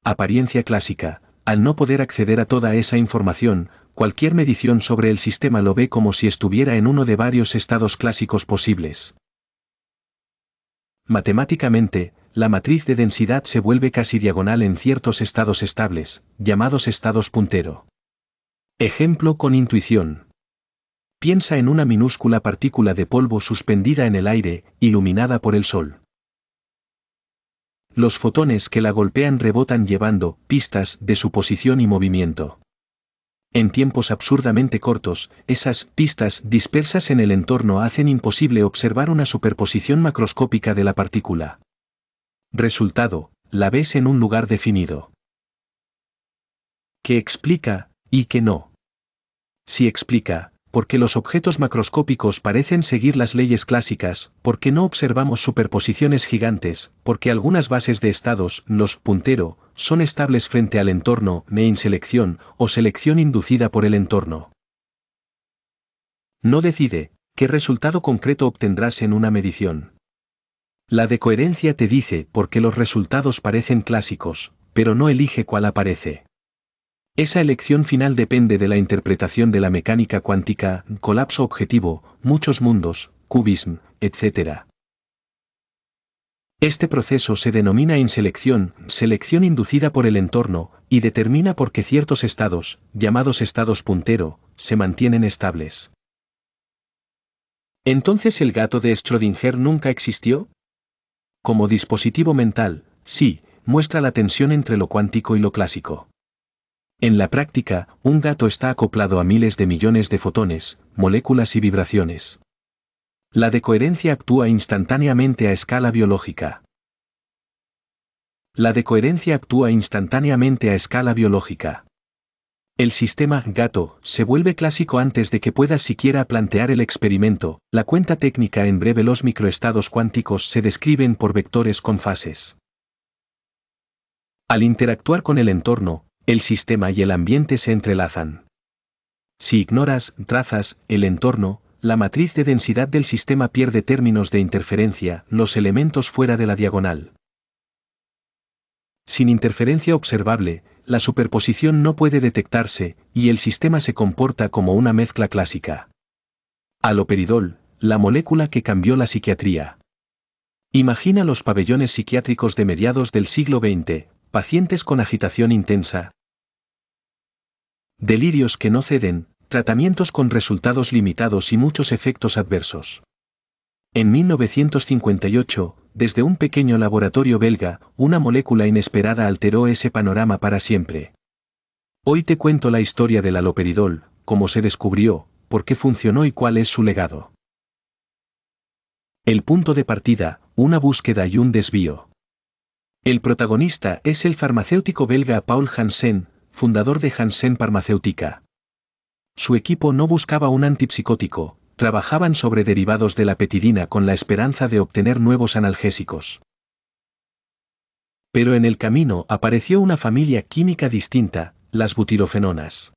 Apariencia clásica. Al no poder acceder a toda esa información, cualquier medición sobre el sistema lo ve como si estuviera en uno de varios estados clásicos posibles. Matemáticamente, la matriz de densidad se vuelve casi diagonal en ciertos estados estables, llamados estados puntero. Ejemplo con intuición. Piensa en una minúscula partícula de polvo suspendida en el aire, iluminada por el sol. Los fotones que la golpean rebotan llevando pistas de su posición y movimiento. En tiempos absurdamente cortos, esas pistas dispersas en el entorno hacen imposible observar una superposición macroscópica de la partícula. Resultado, la ves en un lugar definido. ¿Qué explica, y qué no? Sí explica, porque los objetos macroscópicos parecen seguir las leyes clásicas, porque no observamos superposiciones gigantes, porque algunas bases de estados, los puntero, son estables frente al entorno, inselección, o selección inducida por el entorno. No decide, qué resultado concreto obtendrás en una medición. La decoherencia te dice por qué los resultados parecen clásicos, pero no elige cuál aparece. Esa elección final depende de la interpretación de la mecánica cuántica, colapso objetivo, muchos mundos, cubismo, etc. Este proceso se denomina inselección, selección inducida por el entorno, y determina por qué ciertos estados, llamados estados puntero, se mantienen estables. ¿Entonces el gato de Schrödinger nunca existió? Como dispositivo mental, sí, muestra la tensión entre lo cuántico y lo clásico. En la práctica, un gato está acoplado a miles de millones de fotones, moléculas y vibraciones. La decoherencia actúa instantáneamente a escala biológica. La decoherencia actúa instantáneamente a escala biológica. El sistema gato se vuelve clásico antes de que puedas siquiera plantear el experimento. La cuenta técnica en breve: los microestados cuánticos se describen por vectores con fases. Al interactuar con el entorno, el sistema y el ambiente se entrelazan. Si ignoras, trazas, el entorno, la matriz de densidad del sistema pierde términos de interferencia, los elementos fuera de la diagonal. Sin interferencia observable, la superposición no puede detectarse, y el sistema se comporta como una mezcla clásica. Haloperidol, la molécula que cambió la psiquiatría. Imagina los pabellones psiquiátricos de mediados del siglo XX, pacientes con agitación intensa, delirios que no ceden, tratamientos con resultados limitados y muchos efectos adversos. En 1958, desde un pequeño laboratorio belga, una molécula inesperada alteró ese panorama para siempre. Hoy te cuento la historia del haloperidol, cómo se descubrió, por qué funcionó y cuál es su legado. El punto de partida, una búsqueda y un desvío. El protagonista es el farmacéutico belga Paul Janssen, fundador de Janssen Farmacéutica. Su equipo no buscaba un antipsicótico, trabajaban sobre derivados de la petidina con la esperanza de obtener nuevos analgésicos. Pero en el camino apareció una familia química distinta, las butirofenonas.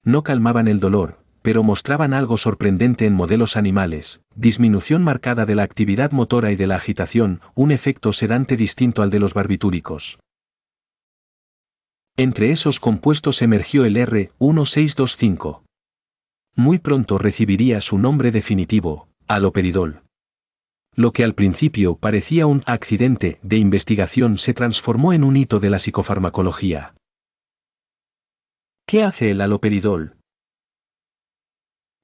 No calmaban el dolor, pero mostraban algo sorprendente en modelos animales: disminución marcada de la actividad motora y de la agitación, un efecto sedante distinto al de los barbitúricos. Entre esos compuestos emergió el R1625. Muy pronto recibiría su nombre definitivo, haloperidol. Lo que al principio parecía un accidente de investigación se transformó en un hito de la psicofarmacología. ¿Qué hace el haloperidol?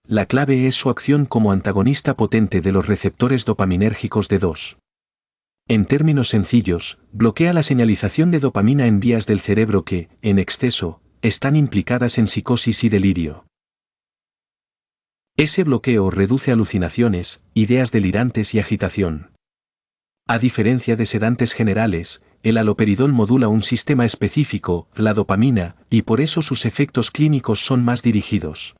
La clave es su acción como antagonista potente de los receptores dopaminérgicos de 2. En términos sencillos, bloquea la señalización de dopamina en vías del cerebro que, en exceso, están implicadas en psicosis y delirio. Ese bloqueo reduce alucinaciones, ideas delirantes y agitación. A diferencia de sedantes generales, el haloperidol modula un sistema específico, la dopamina, y por eso sus efectos clínicos son más dirigidos.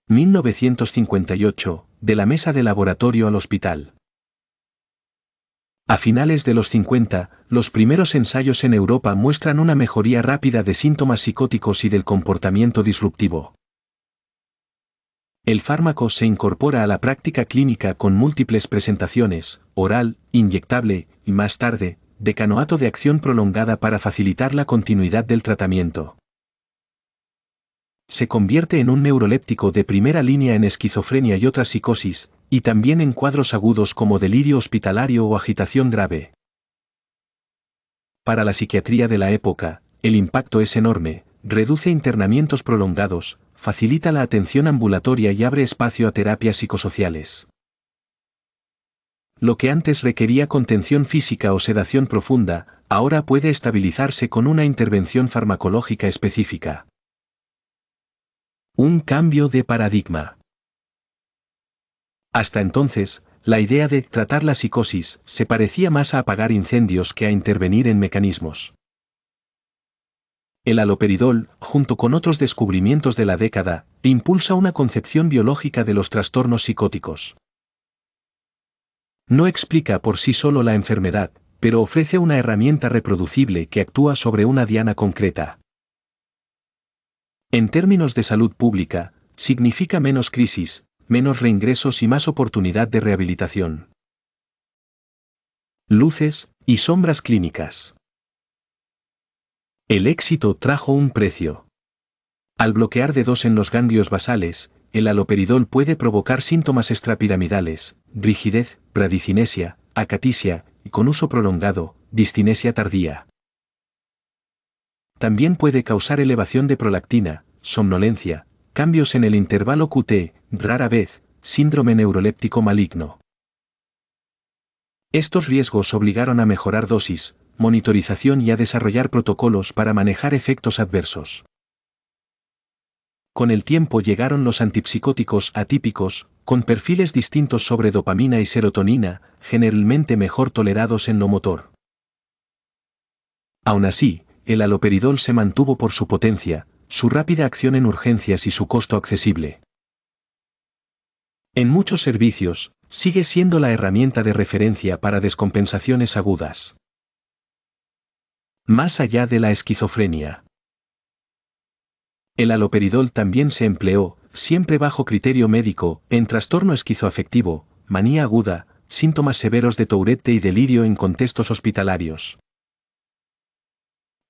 1958, de la mesa de laboratorio al hospital. A finales de los 50, los primeros ensayos en Europa muestran una mejoría rápida de síntomas psicóticos y del comportamiento disruptivo. El fármaco se incorpora a la práctica clínica con múltiples presentaciones, oral, inyectable, y más tarde, decanoato de acción prolongada para facilitar la continuidad del tratamiento. Se convierte en un neuroléptico de primera línea en esquizofrenia y otras psicosis, y también en cuadros agudos como delirio hospitalario o agitación grave. Para la psiquiatría de la época, el impacto es enorme, reduce internamientos prolongados, facilita la atención ambulatoria y abre espacio a terapias psicosociales. Lo que antes requería contención física o sedación profunda, ahora puede estabilizarse con una intervención farmacológica específica. Un cambio de paradigma. Hasta entonces, la idea de tratar la psicosis se parecía más a apagar incendios que a intervenir en mecanismos. El haloperidol, junto con otros descubrimientos de la década, impulsa una concepción biológica de los trastornos psicóticos. No explica por sí solo la enfermedad, pero ofrece una herramienta reproducible que actúa sobre una diana concreta. En términos de salud pública, significa menos crisis, menos reingresos y más oportunidad de rehabilitación. Luces y sombras clínicas. El éxito trajo un precio. Al bloquear D2 en los ganglios basales, el haloperidol puede provocar síntomas extrapiramidales, rigidez, bradicinesia, acatisia, y con uso prolongado, discinesia tardía. También puede causar elevación de prolactina, somnolencia, cambios en el intervalo QT, rara vez, síndrome neuroléptico maligno. Estos riesgos obligaron a mejorar dosis, monitorización y a desarrollar protocolos para manejar efectos adversos. Con el tiempo llegaron los antipsicóticos atípicos, con perfiles distintos sobre dopamina y serotonina, generalmente mejor tolerados en lo motor. Aún así, el haloperidol se mantuvo por su potencia, su rápida acción en urgencias y su costo accesible. En muchos servicios, sigue siendo la herramienta de referencia para descompensaciones agudas. Más allá de la esquizofrenia. El haloperidol también se empleó, siempre bajo criterio médico, en trastorno esquizoafectivo, manía aguda, síntomas severos de Tourette y delirio en contextos hospitalarios.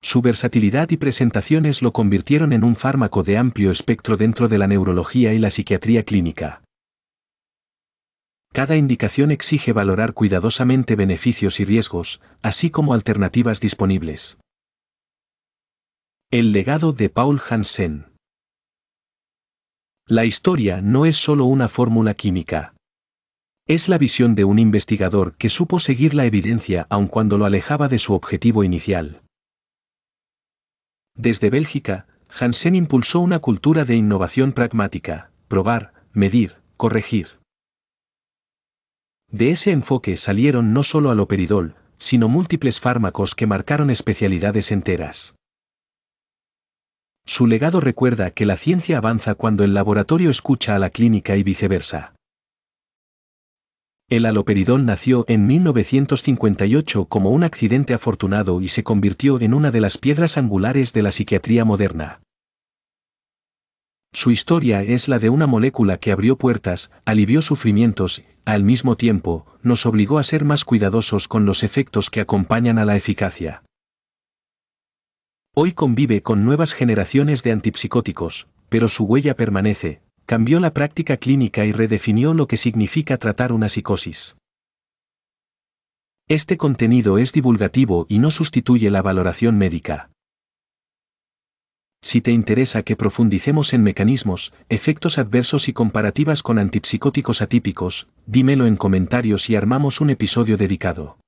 Su versatilidad y presentaciones lo convirtieron en un fármaco de amplio espectro dentro de la neurología y la psiquiatría clínica. Cada indicación exige valorar cuidadosamente beneficios y riesgos, así como alternativas disponibles. El legado de Paul Janssen. La historia no es solo una fórmula química. Es la visión de un investigador que supo seguir la evidencia aun cuando lo alejaba de su objetivo inicial. Desde Bélgica, Janssen impulsó una cultura de innovación pragmática, probar, medir, corregir. De ese enfoque salieron no solo haloperidol, sino múltiples fármacos que marcaron especialidades enteras. Su legado recuerda que la ciencia avanza cuando el laboratorio escucha a la clínica y viceversa. El haloperidol nació en 1958 como un accidente afortunado y se convirtió en una de las piedras angulares de la psiquiatría moderna. Su historia es la de una molécula que abrió puertas, alivió sufrimientos, al mismo tiempo, nos obligó a ser más cuidadosos con los efectos que acompañan a la eficacia. Hoy convive con nuevas generaciones de antipsicóticos, pero su huella permanece. Cambió la práctica clínica y redefinió lo que significa tratar una psicosis. Este contenido es divulgativo y no sustituye la valoración médica. Si te interesa que profundicemos en mecanismos, efectos adversos y comparativas con antipsicóticos atípicos, dímelo en comentarios y armamos un episodio dedicado.